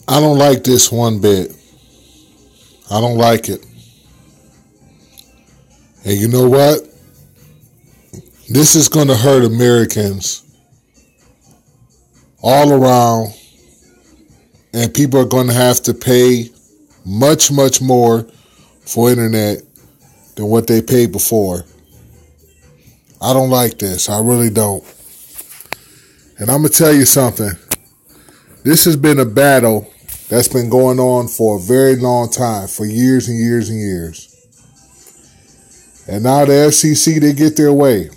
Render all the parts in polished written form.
I don't like this one bit. I don't like it. And you know what? This is going to hurt Americans all around, and people are going to have to pay much, much more for internet than what they paid before. I don't like this. I really don't. And I'm going to tell you something. This has been a battle that's been going on for a very long time, for years and years and years. And now the FCC, they get their way.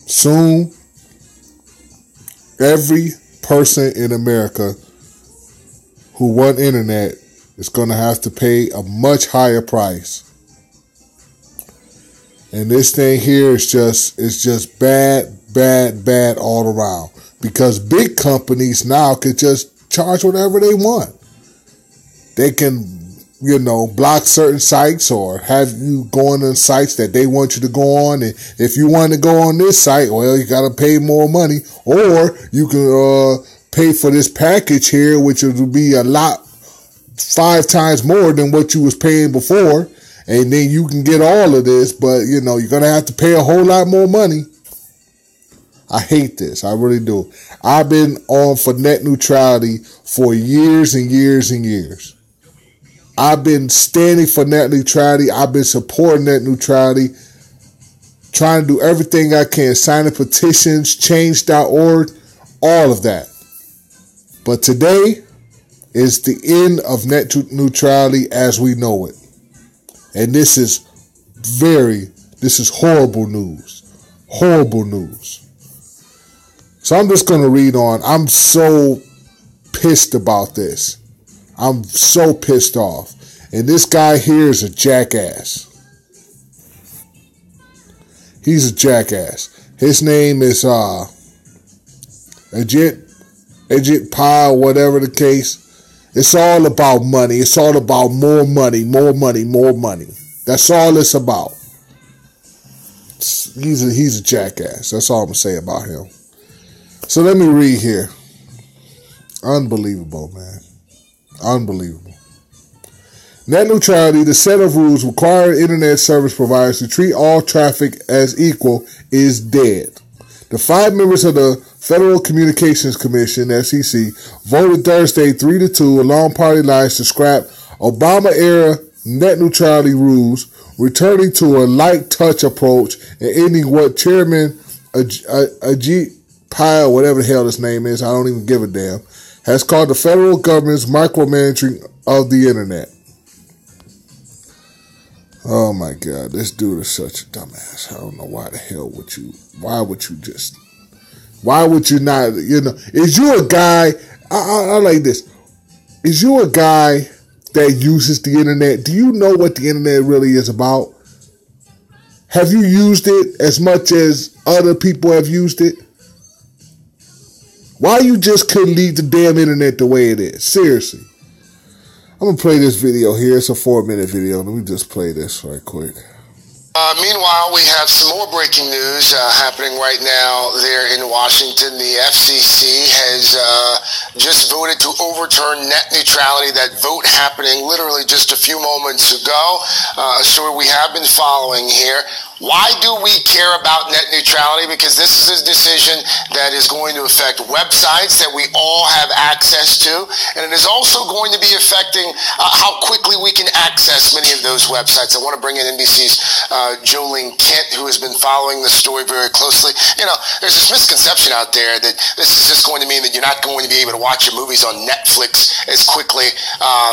Soon, every person in America who want internet is going to have to pay a much higher price. And this thing here is just bad all around. Because big companies now can just charge whatever they want. They can, block certain sites or have you going on sites that they want you to go on. And if you want to go on this site, well, you got to pay more money. Or you can pay for this package here, which will be a lot, 5 times more than what you was paying before. And then you can get all of this, but, you're going to have to pay a whole lot more money. I hate this. I really do. I've been on for net neutrality for years and years and years. I've been standing for net neutrality. I've been supporting net neutrality, trying to do everything I can, signing petitions, change.org, all of that. But today is the end of net neutrality as we know it. And this is horrible news. Horrible news. So I'm just going to read on. I'm so pissed about this. I'm so pissed off. And this guy here is a jackass. He's a jackass. His name is Ajit Pai, whatever the case. It's all about money. It's all about more money, more money, more money. That's all it's about. He's a jackass. That's all I'm going to say about him. So let me read here. Unbelievable, man. Unbelievable. Net neutrality, the set of rules requiring internet service providers to treat all traffic as equal, is dead. The 5 members of the Federal Communications Commission, FCC, voted Thursday 3-2 along party lines to scrap Obama-era net neutrality rules, returning to a light touch approach and ending what Chairman Ajit Pai, whatever the hell his name is, I don't even give a damn, has called the federal government's micromanaging of the internet. Oh my God, this dude is such a dumbass. I don't know why would you not, is you a guy, I like this, is you a guy that uses the internet? Do you know what the internet really is about? Have you used it as much as other people have used it? Why you just couldn't leave the damn internet the way it is? Seriously. I'm going to play this video here. It's a 4-minute video. Let me just play this right quick. Meanwhile, we have some more breaking news happening right now there in Washington. The FCC has just voted to overturn net neutrality. That vote happening literally just a few moments ago. A story we have been following here. Why do we care about net neutrality? Because this is a decision that is going to affect websites that we all have access to, and it is also going to be affecting how quickly we can access many of those websites. I want to bring in NBC's Jolene Kent, who has been following the story very closely. There's this misconception out there that this is just going to mean that you're not going to be able to watch your movies on Netflix as quickly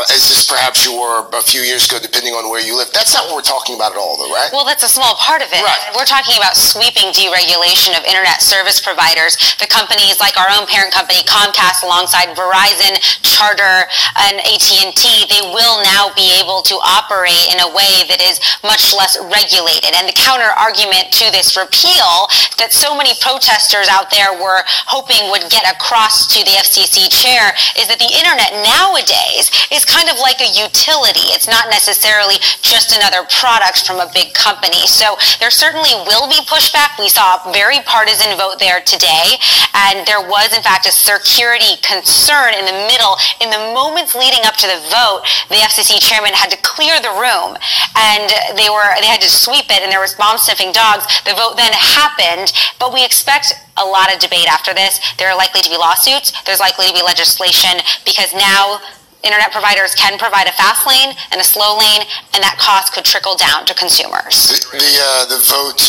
as this perhaps you were a few years ago, depending on where you live. That's not what we're talking about at all, though, right? Well, that's a small part of it. Right. We're talking about sweeping deregulation of internet service providers. The companies like our own parent company, Comcast, alongside Verizon, Charter, and AT&T, they will now be able to operate in a way that is much less regulated. And the counter argument to this repeal that so many protesters out there were hoping would get across to the FCC chair is that the internet nowadays is kind of like a utility. It's not necessarily just another product from a big company. So there certainly will be pushback. We saw a very partisan vote there today, and there was, in fact, a security concern in the middle. In the moments leading up to the vote, the FCC chairman had to clear the room, and they had to sweep it, and there was bomb-sniffing dogs. The vote then happened, but we expect a lot of debate after this. There are likely to be lawsuits. There's likely to be legislation, because now internet providers can provide a fast lane and a slow lane, and that cost could trickle down to consumers. The vote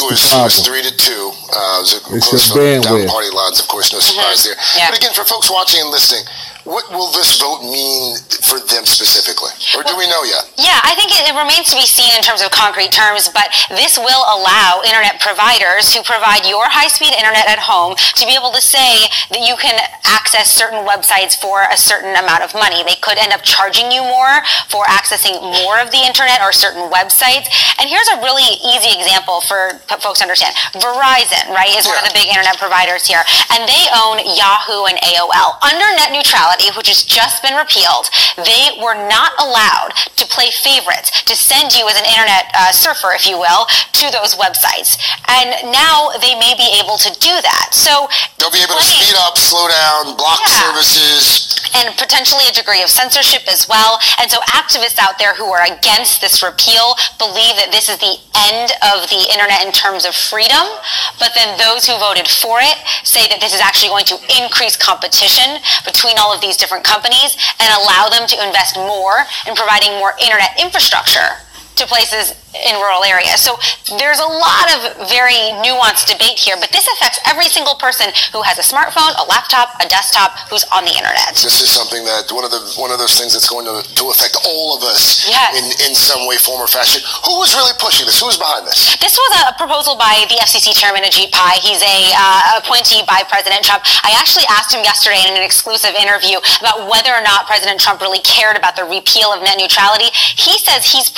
was 3-2. It was a close vote down party lines. Of course, no surprise there. Yeah. But again, for folks watching and listening, what will this vote mean for them specifically? Or do we know yet? Yeah, I think it remains to be seen in terms of concrete terms, but this will allow internet providers who provide your high-speed internet at home to be able to say that you can access certain websites for a certain amount of money. They could end up charging you more for accessing more of the internet or certain websites. And here's a really easy example for folks to understand. Verizon, right, is one of the big internet providers here, and they own Yahoo and AOL. Under net neutrality, which has just been repealed, they were not allowed to play favorites, to send you as an internet surfer, if you will, to those websites. And now they may be able to do that. So they'll be able to speed up, slow down, block services, and potentially a degree of censorship as well. And so activists out there who are against this repeal believe that this is the end of the internet in terms of freedom. But then those who voted for it say that this is actually going to increase competition between all of these different companies and allow them to invest more in providing more internet infrastructure to places in rural areas. So there's a lot of very nuanced debate here, but this affects every single person who has a smartphone, a laptop, a desktop, who's on the internet. This is something that one of those things that's going to affect all of us in some way, form, or fashion. Who was really pushing this? Who was behind this? This was a proposal by the FCC chairman, Ajit Pai. He's a appointee by President Trump. I actually asked him yesterday in an exclusive interview about whether or not President Trump really cared about the repeal of net neutrality. He says he's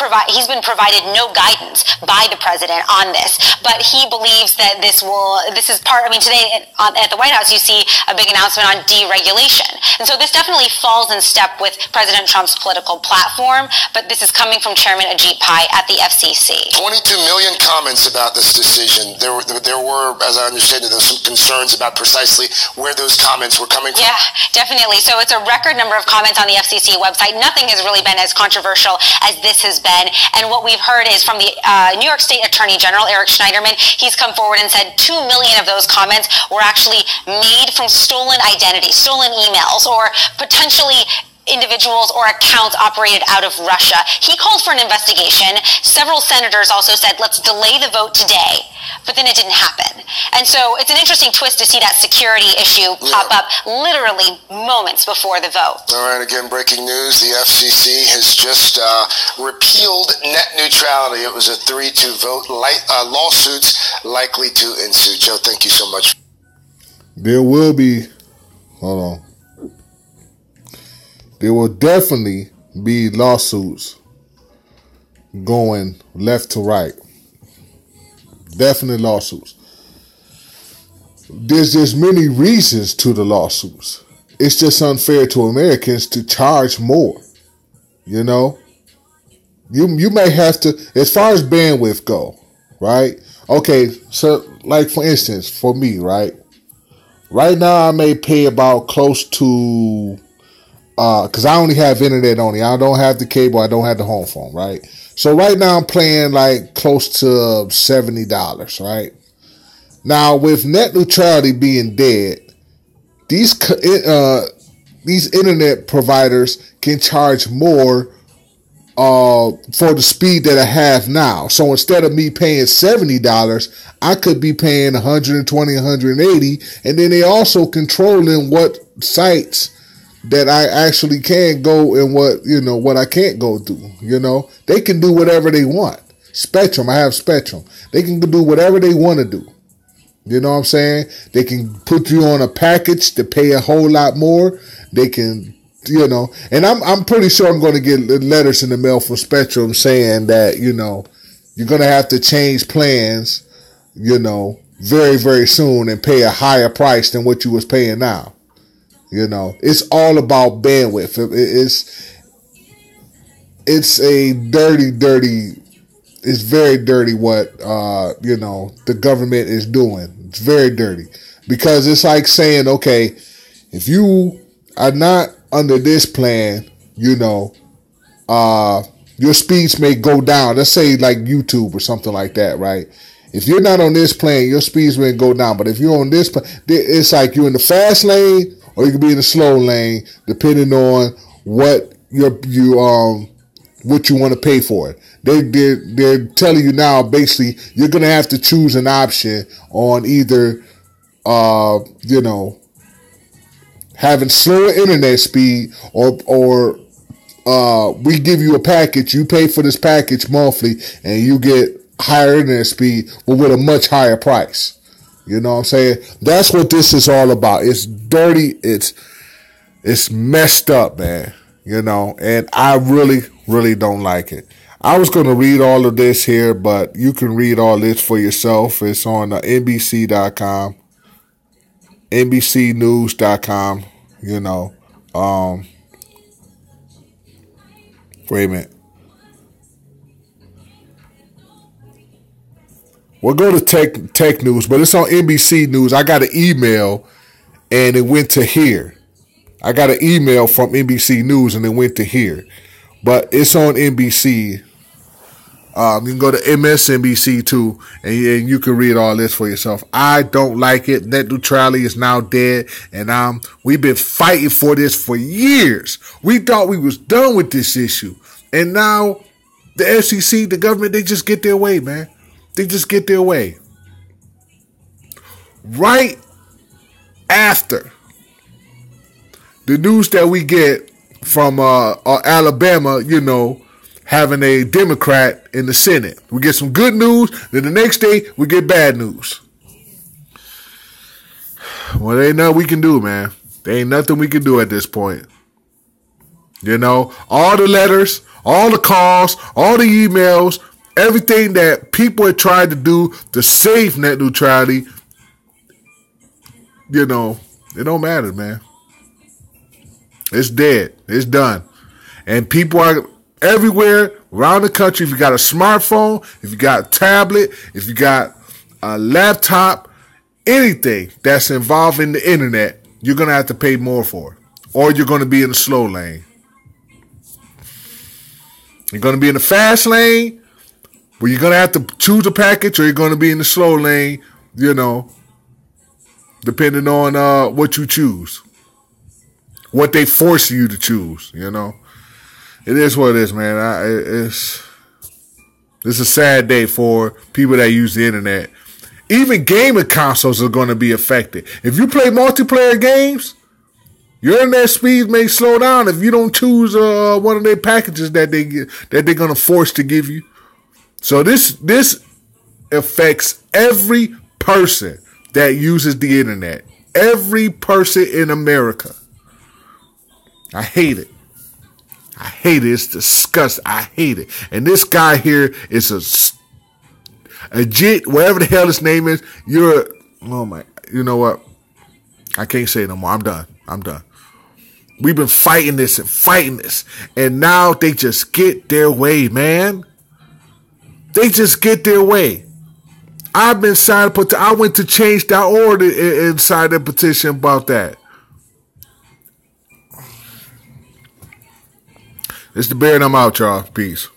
been provided no guidance by the president on this, but he believes that this is part. I mean, today at the White House, you see a big announcement on deregulation, and so this definitely falls in step with President Trump's political platform. But this is coming from Chairman Ajit Pai at the FCC. 22 million comments about this decision. There were, as I understand it, there were some concerns about precisely where those comments were coming from. Yeah, definitely. So it's a record number of comments on the FCC website. Nothing has really been as controversial as this has been, and what we've heard is from the New York State Attorney General, Eric Schneiderman. He's come forward and said 2 million of those comments were actually made from stolen identities, stolen emails, or potentially individuals or accounts operated out of Russia. He called for an investigation. Several senators also said, let's delay the vote today. But then it didn't happen. And so it's an interesting twist to see that security issue pop up literally moments before the vote. All right, again, breaking news. The FCC has just repealed net neutrality. It was a 3-2 vote. Lawsuits likely to ensue. Joe, thank you so much. There will be, there will definitely be lawsuits going left to right. Definitely lawsuits. There's just many reasons to the lawsuits. It's just unfair to Americans to charge more. You know? You may have to, as far as bandwidth go, right? Okay, so like for instance, for me, right? Right now I may pay about close to because I only have internet only. I don't have the cable. I don't have the home phone, right? So right now I'm paying like close to $70, right? Now with net neutrality being dead, these internet providers can charge more for the speed that I have now. So instead of me paying $70, I could be paying $120, $180, and then they also controlling what sites that I actually can go and what I can't go do. They can do whatever they want. Spectrum, I have Spectrum. They can do whatever they want to do. You know what I'm saying? They can put you on a package to pay a whole lot more. They can, and I'm pretty sure I'm going to get letters in the mail from Spectrum saying that, you're going to have to change plans, very, very soon and pay a higher price than what you was paying now. It's all about bandwidth. It's a dirty, dirty it's very dirty what, the government is doing. It's very dirty because it's like saying, okay, if you are not under this plan, your speeds may go down. Let's say like YouTube or something like that, right? If you're not on this plan, your speeds may go down. But if you're on this plan, it's like you're in the fast lane or you can be in the slow lane, depending on what what you want to pay for it. They're telling you now, basically, you're going to have to choose an option on either, having slower internet speed or we give you a package, you pay for this package monthly and you get higher internet speed, but with a much higher price. You know what I'm saying? That's what this is all about. It's dirty. It's messed up, man. And I really, really don't like it. I was going to read all of this here, but you can read all this for yourself. It's on NBC.com, NBCnews.com, wait a minute. We'll go to tech news, but it's on NBC News. I got an email and it went to here. I got an email from NBC News and it went to here. But it's on NBC. You can go to MSNBC too, and you can read all this for yourself. I don't like it. Net neutrality is now dead, and we've been fighting for this for years. We thought we was done with this issue, and now the FCC, the government, they just get their way, man. They just get their way. Right after the news that we get from Alabama, having a Democrat in the Senate. We get some good news, then the next day we get bad news. Well, there ain't nothing we can do, man. There ain't nothing we can do at this point. All the letters, all the calls, all the emails, everything that people had tried to do to save net neutrality, it don't matter, man. It's dead. It's done. And people are everywhere around the country. If you got a smartphone, if you got a tablet, if you got a laptop, anything that's involving the internet, you're going to have to pay more for it. Or you're going to be in the slow lane. You're going to be in the fast lane, where you're going to have to choose a package, or you're going to be in the slow lane, depending on what you choose. What they force you to choose, It is what it is, man. It's a sad day for people that use the internet. Even gaming consoles are going to be affected. If you play multiplayer games, your internet speed may slow down if you don't choose one of their packages that they're going to force to give you. So this affects every person that uses the internet. Every person in America. I hate it. I hate it. It's disgusting. I hate it. And this guy here is a jit, whatever the hell his name is. You know what? I can't say it no more. I'm done. We've been fighting this. And now they just get their way, man. They just get their way. I went to change.org inside the petition about that. It's the Bear and I'm out, y'all. Peace.